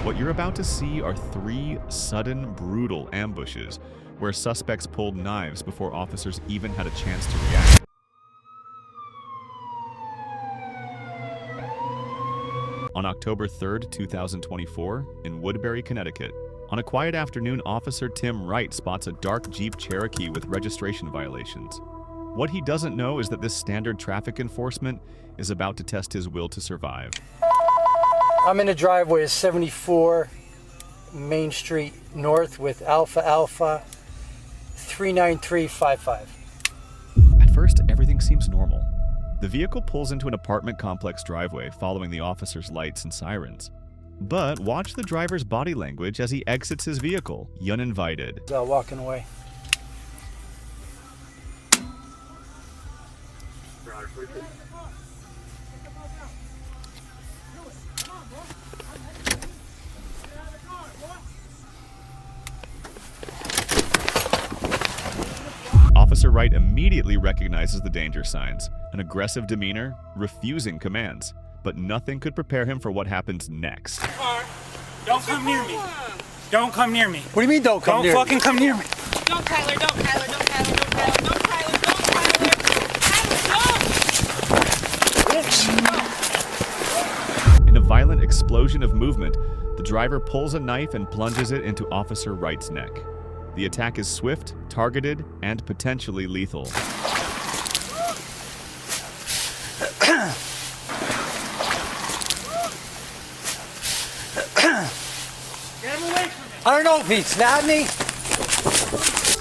What you're about to see are three sudden, brutal ambushes where suspects pulled knives before officers even had a chance to react. On October 3rd, 2024, in Woodbury, Connecticut, on a quiet afternoon, Officer Tim Wright spots a dark Jeep Cherokee with registration violations. What he doesn't know is that this standard traffic enforcement is about to test his will to survive. I'm in the driveway of 74 Main Street North with Alpha Alpha 39355. At first, everything seems normal. The vehicle pulls into an apartment complex driveway following the officer's lights and sirens. But watch the driver's body language as he exits his vehicle, uninvited. Walking away. Officer Wright immediately recognizes the danger signs, an aggressive demeanor, refusing commands, but nothing could prepare him for what happens next. Don't come near me. Don't come near me. What do you mean don't come near me? Don't fucking come near me. Don't Tyler, don't Tyler, don't Tyler, don't Tyler, don't Tyler, don't Tyler. Tyler, don't! In a violent explosion of movement, the driver pulls a knife and plunges it into Officer Wright's neck. The attack is swift, targeted, and potentially lethal. I don't know if he stabbed me.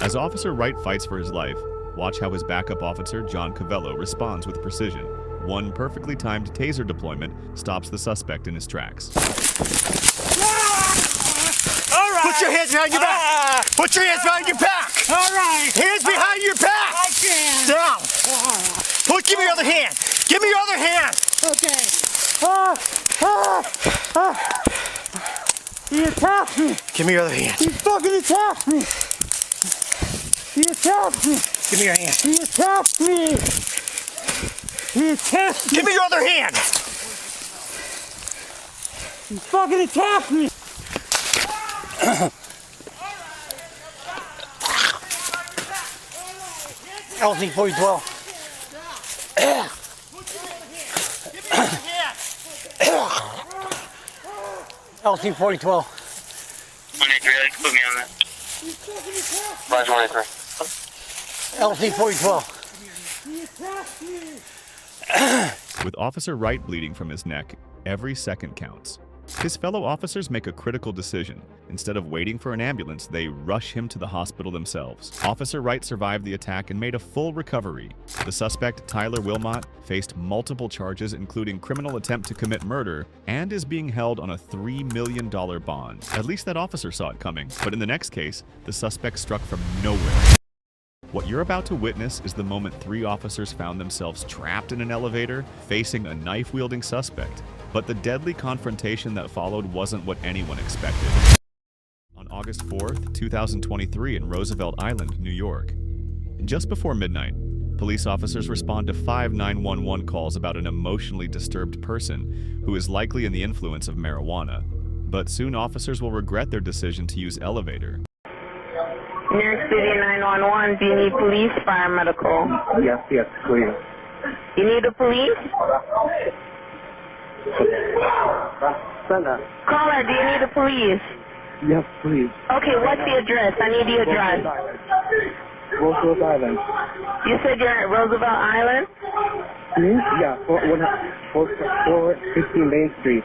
As Officer Wright fights for his life, watch how his backup officer, John Covello, responds with precision. One perfectly timed taser deployment stops the suspect in his tracks. All right. Put your hands behind your back. Put your hands behind your back. All right. Hands behind your back. I can. Down. Give me your other hand. Give me your other hand. Okay. He attacked me. Give me your other hand. He fucking attacked me. He attacked me. Give me your hand. He attacked me. He attacked me. Give me your other hand. He fucking attacked me. LC 4012. LC 4012. 183, put me on that. Roger, 183. LC 4012. With Officer Wright bleeding from his neck, every second counts. His fellow officers make a critical decision. Instead of waiting for an ambulance, they rush him to the hospital themselves. Officer Wright survived the attack and made a full recovery. The suspect, Tyler Wilmot, faced multiple charges including criminal attempt to commit murder and is being held on a $3 million bond. At least that officer saw it coming. But in the next case, the suspect struck from nowhere. What you're about to witness is the moment three officers found themselves trapped in an elevator, facing a knife-wielding suspect. But the deadly confrontation that followed wasn't what anyone expected. On August 4th, 2023 in Roosevelt Island, New York. Just before midnight, police officers respond to 5 911 calls about an emotionally disturbed person who is likely in the influence of marijuana. But soon officers will regret their decision to use elevator. New York City 911, do you need police, fire, medical? Yes, clear. You need the police? Caller, do you need the police? Yes, please. Okay, what's the address? I need the address. Roosevelt Island. You said you're at Roosevelt Island? Yeah, 415 Main Street.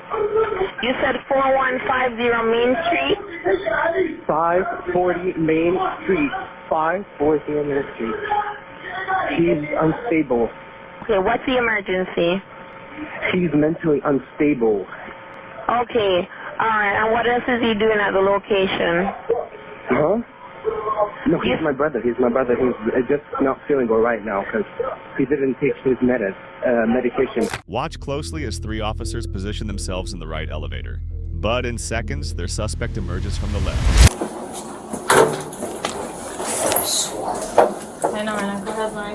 You said 4150 Main Street? 540 Main Street. 540 Main Street. She's unstable. Okay, what's the emergency? She's mentally unstable. Okay, alright, and what else is he doing at the location? Huh? No, he's my brother. He's just not feeling all right now because he didn't take his medication. Watch closely as three officers position themselves in the right elevator. But in seconds, their suspect emerges from the left. I know, and I have my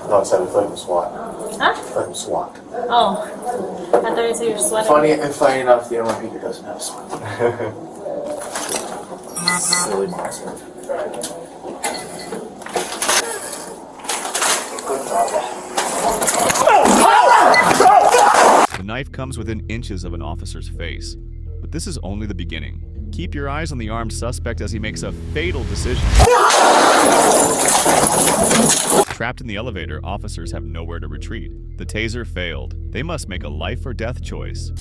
No, I said it's like a SWAT. Huh? Like a SWAT. Oh. thought you said you're sweating. Funny enough, the NYPD doesn't have sweat. Silly bastard. The knife comes within inches of an officer's face. But this is only the beginning. Keep your eyes on the armed suspect as he makes a fatal decision. Trapped in the elevator, officers have nowhere to retreat. The taser failed. They must make a life or death choice.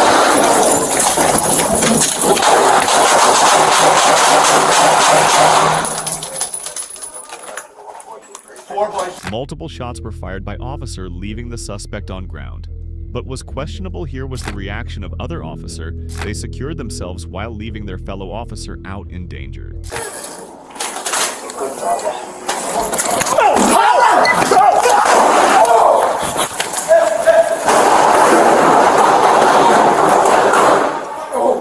Multiple shots were fired by officer, leaving the suspect on ground. But what's questionable here was the reaction of other officer. They secured themselves while leaving their fellow officer out in danger.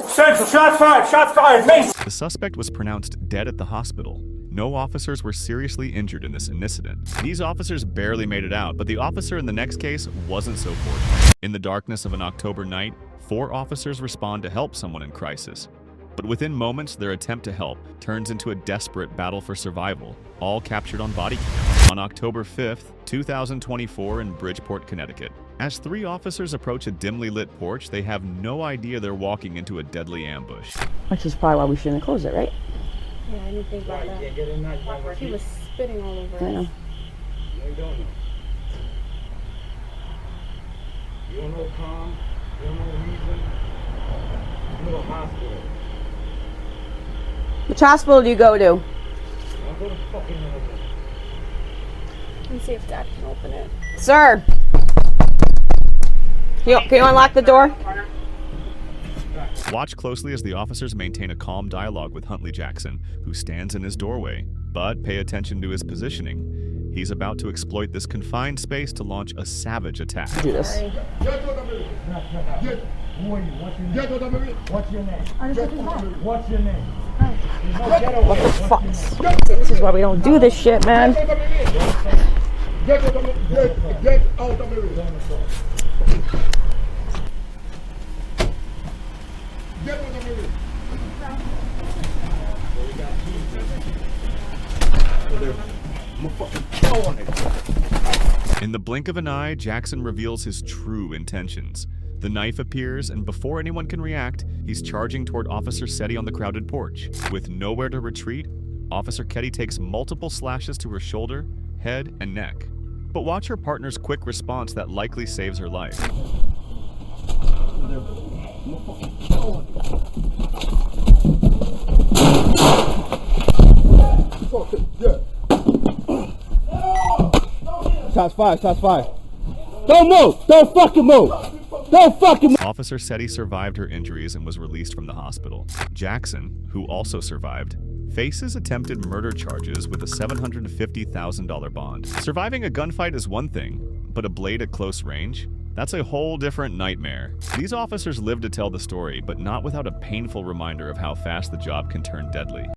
Central, shots fired, main. The suspect was pronounced dead at the hospital. No officers were seriously injured in this incident. These officers barely made it out, but the officer in the next case wasn't so fortunate. In the darkness of an October night, 4 officers respond to help someone in crisis. But within moments, their attempt to help turns into a desperate battle for survival, all captured on body cam. On October 5th, 2024 in Bridgeport, Connecticut. As 3 officers approach a dimly lit porch, they have no idea they're walking into a deadly ambush. Which is probably why we shouldn't close it, right? Yeah, I didn't think about that. He was spitting all over I know. us. You don't know calm, you don't know reason, you know a hospital. Which hospital do you go to? I'll go to fucking elevator. Let's see if Dad can open it. Sir! Can you unlock the door? Watch closely as the officers maintain a calm dialogue with Huntley Jackson, who stands in his doorway. But pay attention to his positioning. He's about to exploit this confined space to launch a savage attack. Do this. Who are you? What's your name? What's your name? What the fuck? This is why we don't do this shit, man. Get out of the room. Get out of the room. In the blink of an eye, Jackson reveals his true intentions. The knife appears, and before anyone can react, he's charging toward Officer Setti on the crowded porch. With nowhere to retreat, Officer Ketty takes multiple slashes to her shoulder, head, and neck. But watch her partner's quick response that likely saves her life. Shots fired. Don't move! Don't fucking move! Don't fucking move! Officer Setti survived her injuries and was released from the hospital. Jackson, who also survived, faces attempted murder charges with a $750,000 bond. Surviving a gunfight is one thing, but a blade at close range? That's a whole different nightmare. These officers lived to tell the story, but not without a painful reminder of how fast the job can turn deadly.